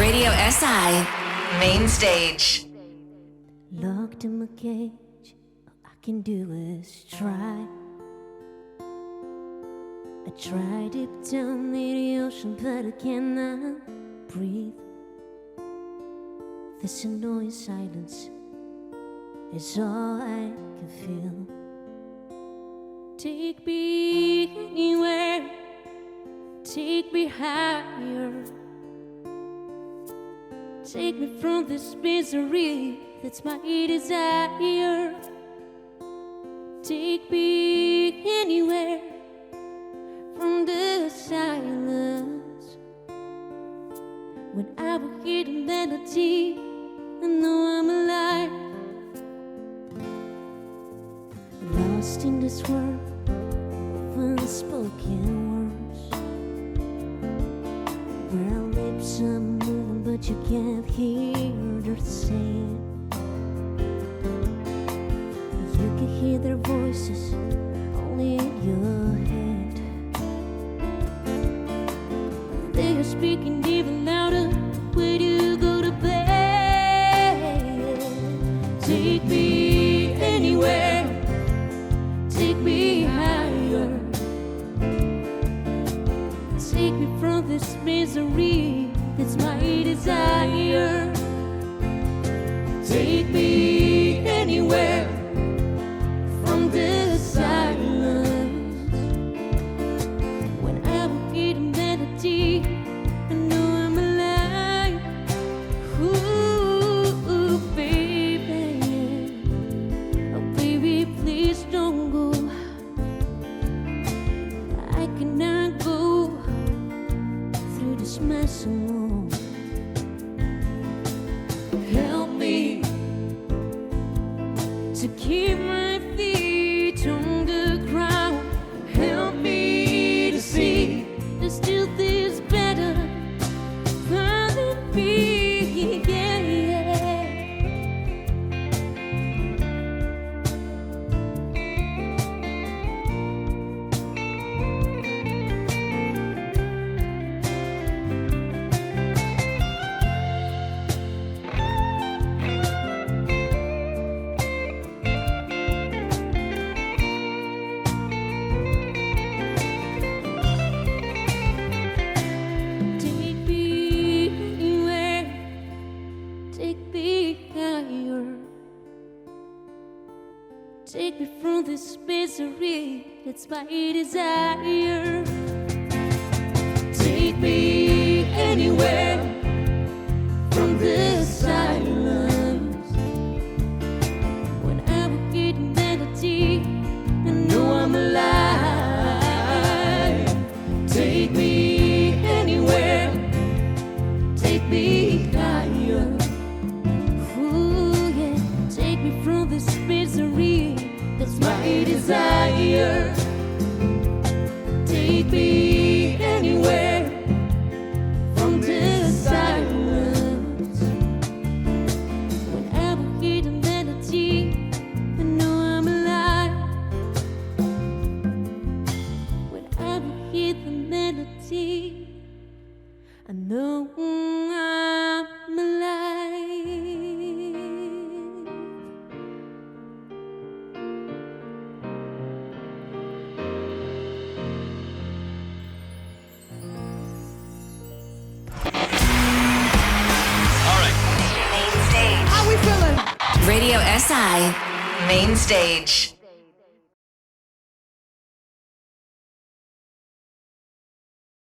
Radio SI Main Stage. Locked in my cage, all I can do is try. I try deep down near the ocean, but I cannot breathe. This annoying silence is all I can feel. Take me anywhere, take me higher. Take me from this misery, that's my desire. Take me anywhere from the silence. When I will hear the melody, I know I'm alive. Lost in this world of unspoken words, where our lips are moving but you can't hear their saying. You can hear their voices only in your head. They are speaking even louder when you go to bed. Take me anywhere, take me higher. Take me from this misery, it's my desire. Take me anywhere from this silence. When I will hear the melody, I know I'm alive. Ooh, baby, oh baby, please don't go. I cannot go through this mess alone. Help me to keep my feet on the ground. Help me to see that still there's better than me. Yeah, yeah. Take me anywhere, take me higher. Take me from this misery, that's my desire. Take me anywhere from this silence. When I will hear the melody, I know I'm alive. Take me anywhere, take me higher. Ooh, yeah. Take me from this misery, that's my desire. Take me anywhere from this silence. When I will hear the melody, I know I'm alive. When I will hear the melody, I know I'm alive. Main Stage. How we feeling? Radio SI Main Stage.